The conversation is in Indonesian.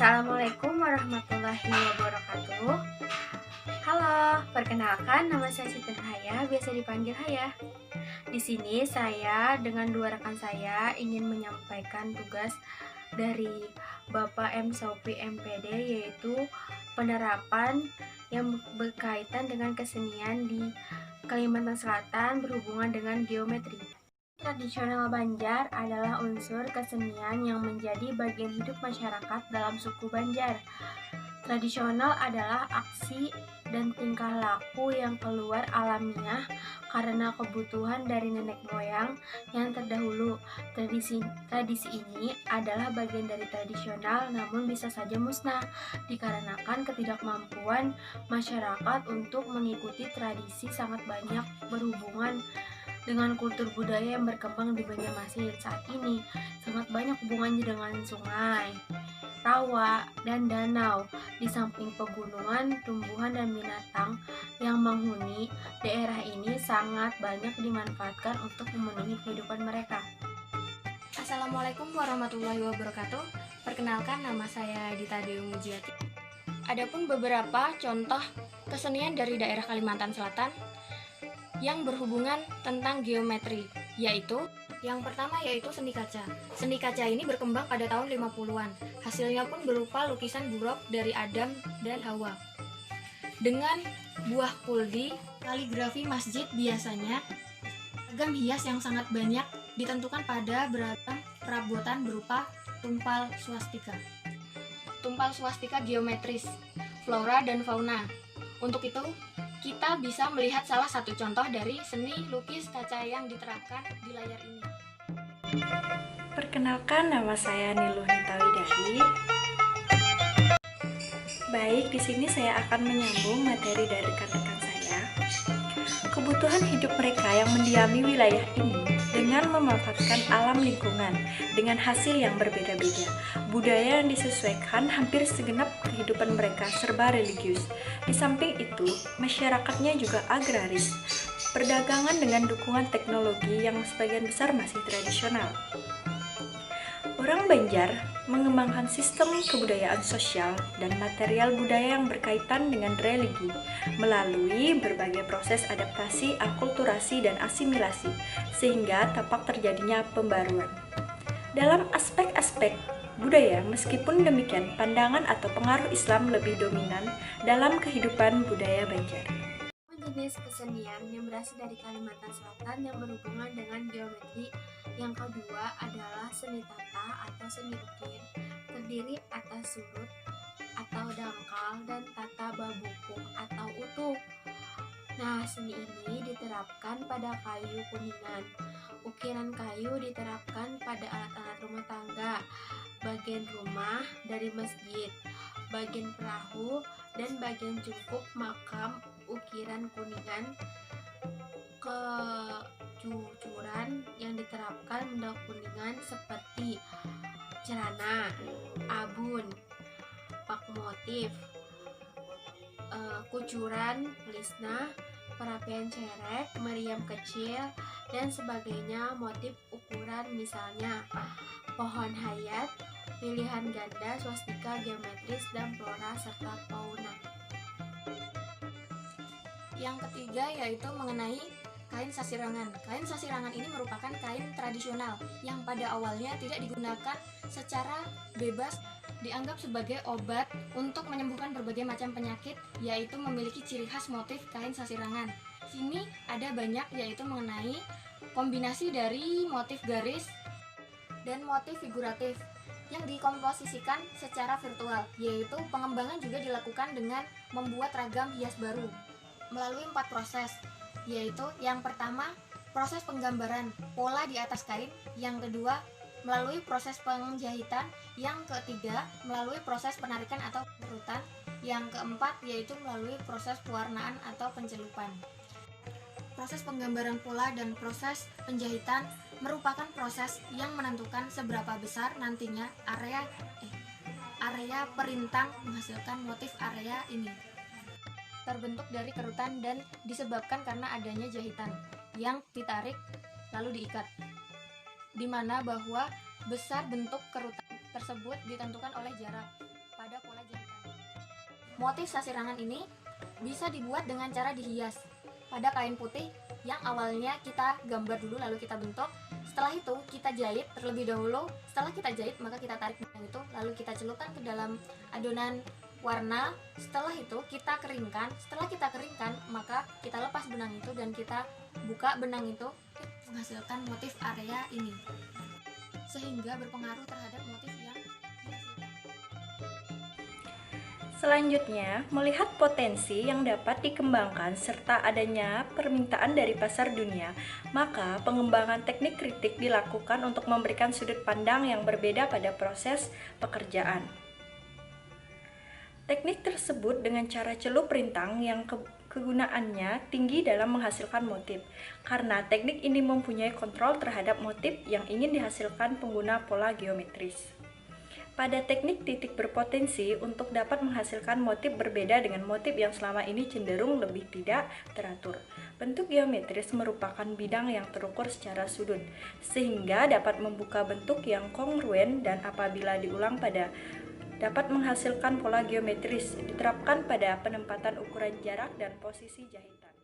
Assalamualaikum warahmatullahi wabarakatuh. Halo, perkenalkan nama saya Siti Nurhaya, biasa dipanggil Haya. Di sini saya dengan dua rekan saya ingin menyampaikan tugas dari Bapak M. Sofi MPD, yaitu penerapan yang berkaitan dengan kesenian di Kalimantan Selatan berhubungan dengan geometri. Tradisional Banjar adalah unsur kesenian yang menjadi bagian hidup masyarakat dalam suku Banjar. Tradisional adalah aksi dan tingkah laku yang keluar alamiah karena kebutuhan dari nenek moyang yang terdahulu. Tradisi ini adalah bagian dari tradisional, namun bisa saja musnah dikarenakan ketidakmampuan masyarakat untuk mengikuti tradisi sangat banyak berhubungan dengan kultur budaya yang berkembang di Banjarmasin saat ini. Sangat banyak hubungannya dengan sungai, rawa, dan danau. Di samping pegunungan, tumbuhan dan binatang yang menghuni daerah ini sangat banyak dimanfaatkan untuk memenuhi kehidupan mereka. Assalamualaikum warahmatullahi wabarakatuh. Perkenalkan, nama saya Dita Dewi Mujiati. Adapun beberapa contoh kesenian dari daerah Kalimantan Selatan yang berhubungan tentang geometri, yaitu yang pertama yaitu seni kaca. Seni kaca ini berkembang pada tahun 50-an. Hasilnya pun berupa lukisan buruk dari Adam dan Hawa. Dengan buah kuldi, kaligrafi masjid biasanya ragam hias yang sangat banyak ditentukan pada beragam perabotan berupa tumpal swastika. Tumpal swastika geometris, flora dan fauna. Untuk itu, kita bisa melihat salah satu contoh dari seni lukis kaca yang diterapkan di layar ini. Perkenalkan, nama saya Niluh Nitawidahi. Baik, di sini saya akan menyambung materi dari rekan-rekan saya. Kebutuhan hidup mereka yang mendiami wilayah ini dengan memanfaatkan alam lingkungan dengan hasil yang berbeda-beda. Budaya yang disesuaikan hampir segenap kehidupan mereka serba religius. Di samping itu, masyarakatnya juga agraris. Perdagangan dengan dukungan teknologi yang sebagian besar masih tradisional. Orang Banjar mengembangkan sistem kebudayaan sosial dan material budaya yang berkaitan dengan religi melalui berbagai proses adaptasi, akulturasi, dan asimilasi, sehingga tampak terjadinya pembaruan. Dalam aspek-aspek budaya, meskipun demikian, pandangan atau pengaruh Islam lebih dominan dalam kehidupan budaya Banjar. Jenis kesenian yang berasal dari Kalimantan Selatan yang berhubungan dengan geometri. Yang kedua adalah seni tata atau seni ukir, terdiri atas surut atau dangkal dan tata babukung atau utuh. Nah, seni ini diterapkan pada kayu kuningan. Ukiran kayu diterapkan pada alat-alat rumah tangga, bagian rumah dari masjid, bagian perahu, dan bagian cungkup makam. Ukiran kuningan kecucuran yang diterapkan benda kuningan seperti celana, abun, pak motif, kucuran, lisna, perapian cerek, meriam kecil, dan sebagainya. Motif ukuran misalnya pohon hayat, pilihan ganda, swastika, geometris, dan flora serta fauna. Yang ketiga yaitu mengenai kain sasirangan. Kain sasirangan ini merupakan kain tradisional yang pada awalnya tidak digunakan secara bebas, dianggap sebagai obat untuk menyembuhkan berbagai macam penyakit, yaitu memiliki ciri khas motif kain sasirangan. Sini ada banyak, yaitu mengenai kombinasi dari motif garis dan motif figuratif yang dikomposisikan secara virtual, yaitu pengembangan juga dilakukan dengan membuat ragam hias baru melalui 4 proses, yaitu yang pertama proses penggambaran pola di atas kain, yang kedua melalui proses penjahitan, yang ketiga melalui proses penarikan atau perutan, yang keempat yaitu melalui proses pewarnaan atau pencelupan. Proses penggambaran pola dan proses penjahitan merupakan proses yang menentukan seberapa besar nantinya area perintang menghasilkan motif area ini. Terbentuk dari kerutan dan disebabkan karena adanya jahitan yang ditarik lalu diikat, di mana bahwa besar bentuk kerutan tersebut ditentukan oleh jarak Motif sasirangan ini bisa dibuat dengan cara dihias pada kain putih yang awalnya kita gambar dulu lalu kita bentuk. Setelah itu kita jahit terlebih dahulu. Setelah kita jahit maka kita tarik benang itu lalu kita celupkan ke dalam adonan warna. Setelah itu kita keringkan. Setelah kita keringkan maka kita lepas benang itu dan kita buka benang itu menghasilkan motif area ini, sehingga berpengaruh terhadap motif yang dihasilkan. Selanjutnya, melihat potensi yang dapat dikembangkan serta adanya permintaan dari pasar dunia, maka pengembangan teknik kritik dilakukan untuk memberikan sudut pandang yang berbeda pada proses pekerjaan. Teknik tersebut dengan cara celup rintang yang kegunaannya tinggi dalam menghasilkan motif, karena teknik ini mempunyai kontrol terhadap motif yang ingin dihasilkan pengguna pola geometris. Pada teknik titik berpotensi untuk dapat menghasilkan motif berbeda dengan motif yang selama ini cenderung lebih tidak teratur. Bentuk geometris merupakan bidang yang terukur secara sudut, sehingga dapat membuka bentuk yang kongruen dan apabila diulang pada dapat menghasilkan pola geometris diterapkan pada penempatan ukuran jarak dan posisi jahitan.